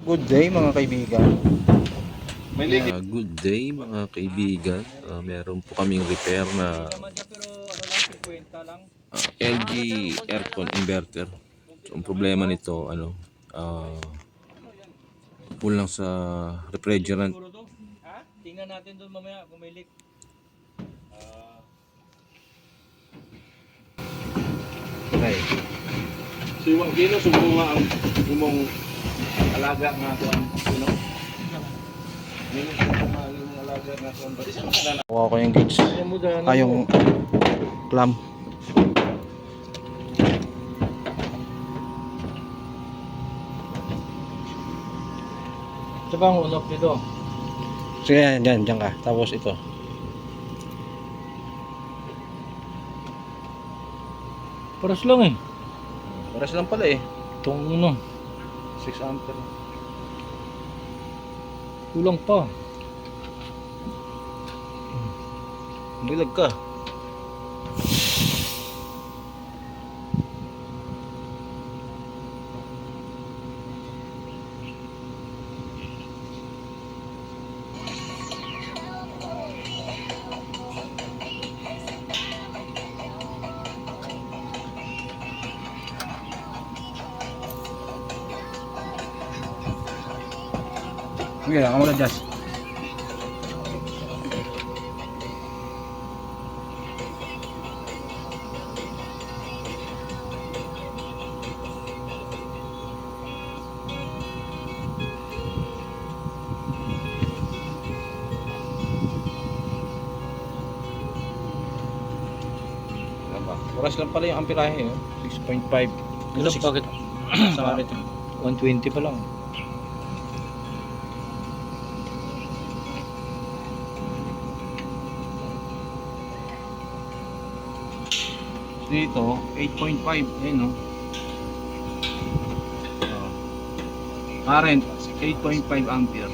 Good day mga kaibigan. Good day mga kaibigan. Meron po kaming repair na LG aircon inverter. So, ang problema nito kulang sa refrigerant. Tingnan natin doon mamaya kung may leak. Okay. Si Juan Gino sumunga ang imong alaga nga kuan sino? Nino sumunga ang imong alaga nga kuan. Pati sa kanana. Kuha ko yung gauge. Yung clamp. Ito ba ang unok nito? Sige, dyan ka. Tapos ito. Paras lang eh. Paras lang pala eh. Itong ano, 6 ampere. kulang pa. Bilag ka. Sige, ako mag-adjust. Oras lang pala yung amperahe, 6.5. Ano bakit? Sa ito. 120 pa lang. Dito, 8.5. Ayun, no? Current, 8.5 ampere.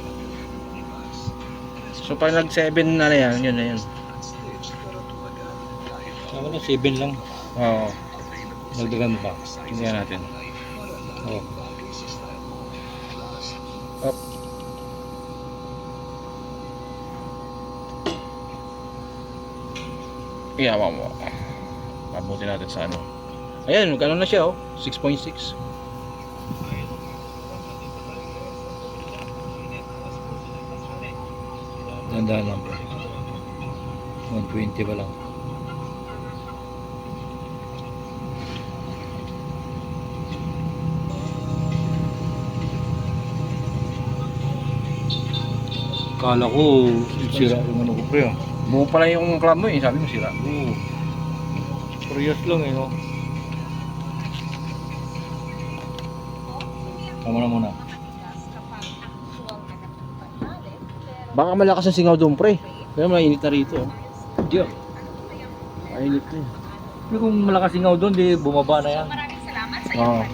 So, pag nag-7 na yan, yun na yun. Ano na, 7 lang. Oo. Nagdagan pa. Tingnan natin. Oh. Up. Iyawa mo. Pabuti natin sa ano. Ayan, magkano na siya, 6.6. Ganda lang pa. 120 pa lang. Kala ko sira yung ano ko pre ah. Buo pala yung club mo sabi mo sira. Oo. Parehas lang eh no. Tama na muna. Baka malakas ang singaw doon, pre. Pero mainit na rito. Diyo. Mainit na. Pero kung malakas singaw doon, di bumaba na yan. Maraming salamat sa Oo. iyo.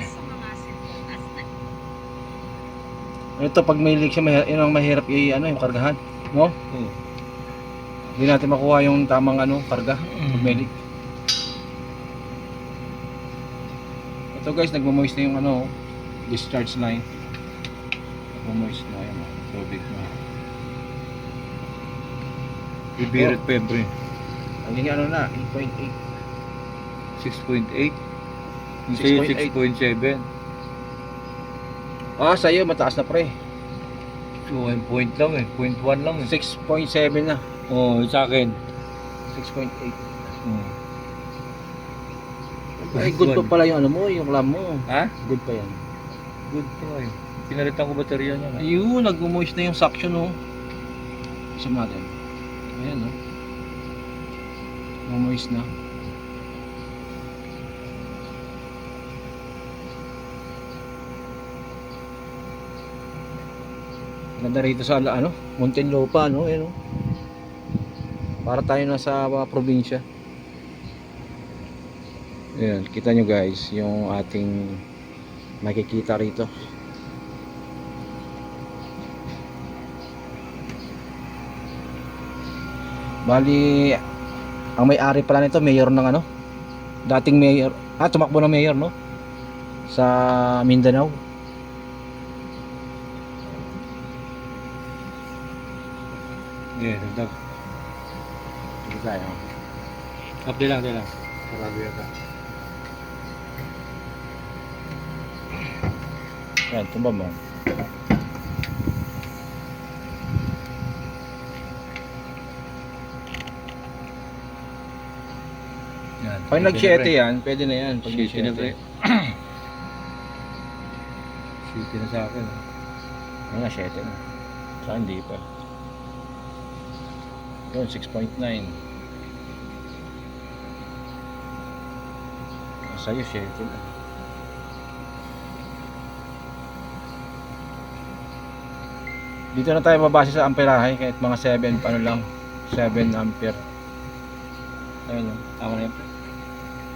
Sa mga Ito pag may leak siya, yun ang mahirap yung kargahan, no? Hindi natin makuha yung tamang karga pag may leak. Ito guys, nagmo-moist na yung discharge line. Nagmo-moist na yan, tubig na. Ibirit Pebre. Naging na, 8.8. 6.8. Hindi 6.7. Ah, sa'yo mataas na, pre. So, 1 point lang eh. 0.1 lang eh. 6.7 na. Oo, sa akin. 6.8. Hmm. Ay, good pa pala yung yung lam mo. Ha? Good pa yan. Good pa eh. Pinalitan ko baterya niya. Ayun, nag-moist na yung suction, Isam natin. Ayan, Moist na. Ganda rito sa Muntinlupa, Ayan, Para tayo nasa probinsya. Ayan, kita nyo guys yung ating makikita rito. Bali, ang may-ari pala nito, mayor ng dating mayor, tumakbo na mayor, no? Sa Mindanao. Hindi, dagdag. Dito tayo. Update lang, update lang. Sarado yata. Yan, tumba mo. Yan. Pag nag-7 yan, pwede na yan. Pag City na pre. nag-7. City na sa akin. Ano nga, 7 na. Saan hindi pa. Yun, 6.9. Sa'yo, 7 na. Dito na tayo babase sa amperahe kahit mga 7 paano lang 7 ampere. Ayun, tama na yun.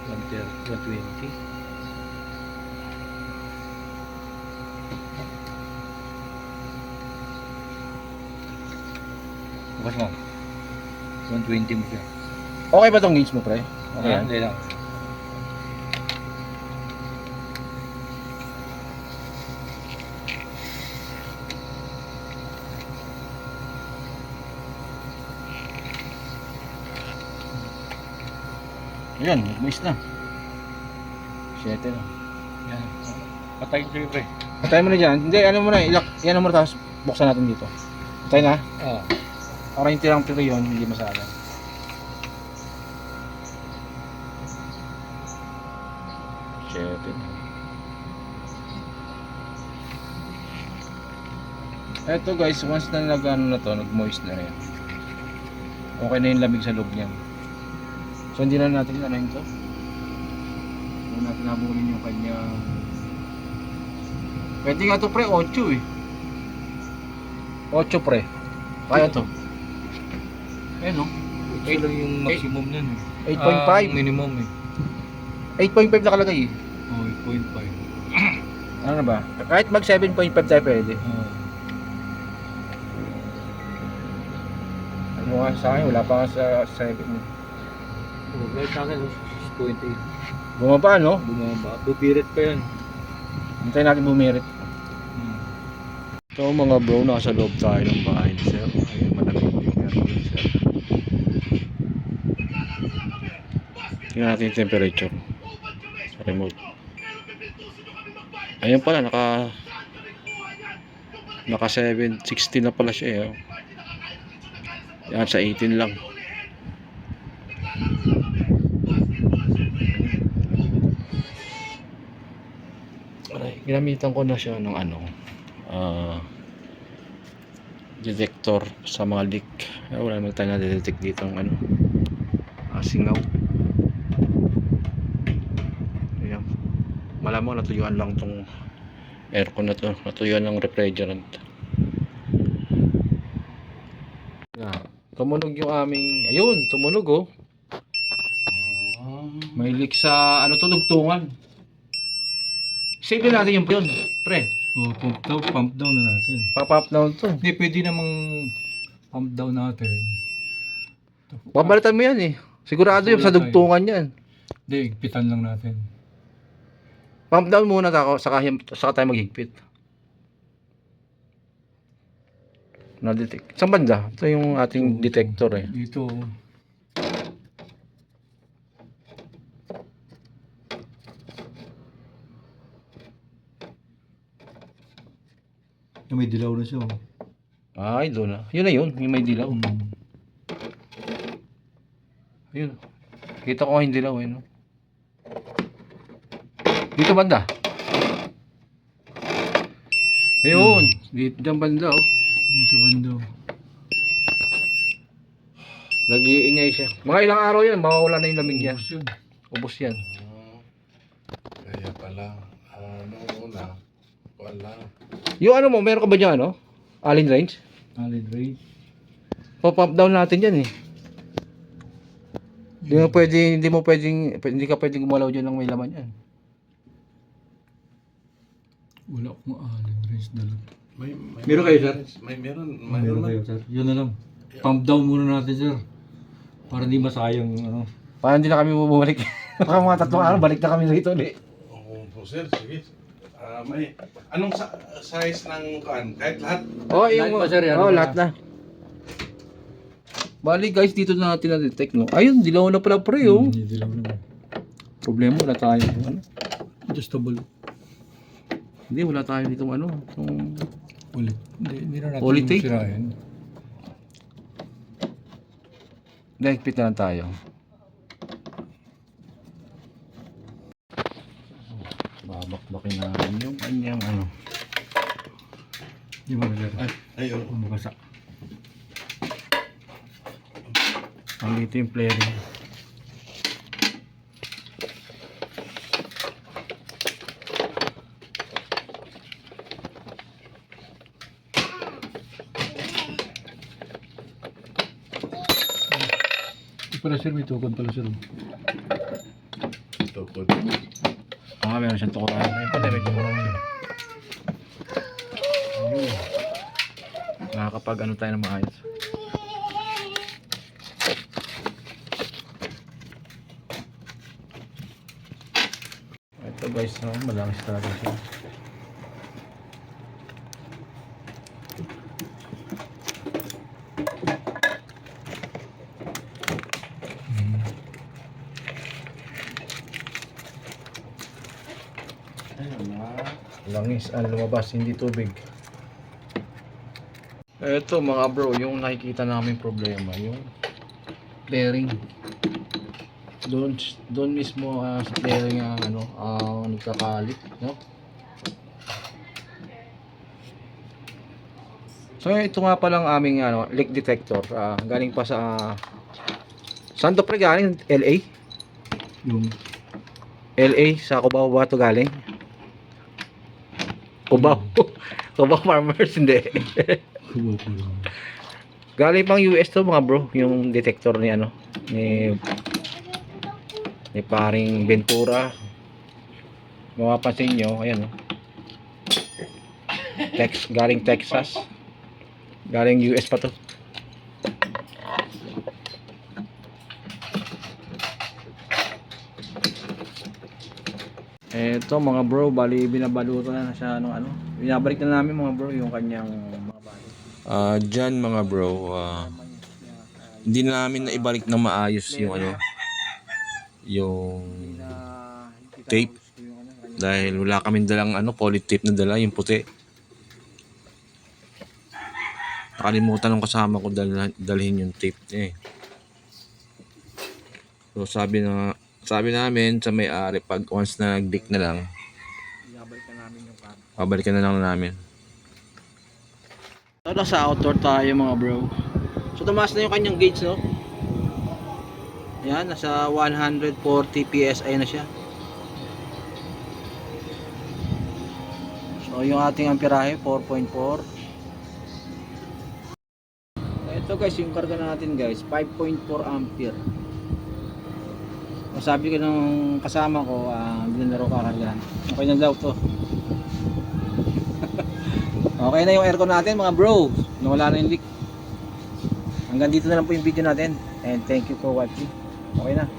120. Bukas mo. 120 mo siya. Okay ba tong gauge mo, pre? Okay yan. Hindi lang. Ayan, mais na. 7 na. Yan. Patayin ko pre. Patay mo na dyan. Hindi, ano mo na, yan mo na tapos buksan natin dito. Patay na. Oo. Para yung tirang tiro yun, hindi masala. Shit. Eto guys, once na nag-ano na to, nag-moist na rin. Okay na yung lamig sa loob niyan. So hindi na natin ano ito. Hindi natin nabulin yung kanyang... Pwede nga to pre, 8 eh. 8 pre. Kaya to. Ayan no. Ito lang yung maximum nun. 8.5. Minimum eh. 8.5 nakalagay eh. Oh, 8.5. Ano na ba? Kahit mag 7.5 tayo pwede. Ano nga sa akin, wala pa nga sa 7. Oh, right sa akin, 6.8. Bumaba no? Bumaba. Bubirit pa yan. Hintayin natin bumirit. So mga bro, nasa loob tayo ng bahay ni Sir. Ayun, malamig yung meron ni Sir. Tingnan natin yung temperature sa remote. Ayun pala, naka 760 na pala siya eh. Oh. Yan, sa 18 lang. Ginamitan ko na siya ng ano, detector sa mga leak. Wala naman tayo na-detect dito ng ano, singaw. Ayan. Malamang natuyuan lang tong aircon na to, natuyuan ng refrigerant. Tumunog yung aming, ayun, tumunog oh. May leak sa ano to, dugtungan. Save natin yung yun, pre. Oh, pump down na natin. Pop-up down to. Hindi, pwede namang pump down natin. Babalitan mo yan eh. Sigurado yung sa dugtungan yan. Hindi, igpitan lang natin. Pump down muna ako, saka tayo maghigpit. Na-detect. Saan banda? Ito yung ating detector eh. Dito. May dilaw na siya. Ay, doon na. Yun na yun, yung may dilaw. Ayun. Kita ko yung dilaw eh, no? Dito banda. Ayun. Dito dyan banda oh. Dito banda. Nag-iingay siya. Mga ilang araw yan, mawawala na yung lamig yan. Ubus yun. Ubus yan. Kaya pala, ano una, wala. Yung ano mo, meron ka ba dyan ano? Allen range? Allen Ray. Pop-up down natin yan eh. Hindi ka pwedeng gumalaw dyan ng may laman yan. Wala akong Allen Ray dala. May Meron kayo, sir? Meron Meron na. kayo, sir. Yun na lang. Pump down muna natin, sir. Para hindi masayang, ano. Parang hindi na kami bumalik. Baka mga 3 araw, balik na kami rito ulit. Oo po sir, sige. May, anong size ng kuan? Kahit lahat? Oh, Lahat ba, sir? Ano ba? lahat na. Bali guys, dito na natin na-detect, no? Ayun, dilaw na pala pre, oh. Hindi lang naman. Problema, wala tayo. Ano? Adjustable. Hindi, wala tayo dito, ano. Itong... Ulit. Hindi na natin Ulit tape? sirahin. Dahigpit na lang tayo. Babakbakin namin yung kanyang, ano. Di ba nalera? Ay, oo. Mabasa. Andito yung flaring. Pala sir, may tukod pala sir. Tukod. Meron siyang tukuran. Ayun pala, may tukuran yun. Ayun. Nakakapag ano tayo ng maayos. Ito guys, no, malangis talaga siya. Langis ang lumabas, hindi tubig. Ito mga bro, yung nakikita namin problema, yung flaring. Doon mismo sa flaring ano, nagkakalit, no? So ito nga palang aming ano, leak detector. Galing pa sa saan to pre galing? LA? Yung LA sa Cubao ba to galing? Cubao. Cubao Farmers hindi. kubo po lang. Galing pang US to mga bro, yung detector ni ano ni paring Ventura. Mapapansin nyo, ayan oh. Galing Texas. Galing US pa to. Eto mga bro, bali binabaluto na siya ano. Binabalik na namin mga bro yung kanyang mga bali. Dyan mga bro, hindi na namin na ibalik na maayos yung ano, yung tape. Dahil wala kaming dalang ano, poly tape na dala, yung puti. Nakalimutan ng kasama ko dalhin yung tape niya eh. So sabi namin sa may-ari, pag once na nag-leak na lang, babalikan na lang namin. So nasa outdoor tayo mga bro. So tumaas na yung kanyang gauge, no? Yan, nasa 140 PSI na siya. So yung ating amperahe 4.4. Ito guys, yung karga natin guys, 5.4 ampere. Sabi ko nung kasama ko, binalaro kakargahan. Okay na daw to. Okay na yung aircon natin mga bro. Nawala na yung leak. Hanggang dito na lang po yung video natin. And thank you for watching. Okay na.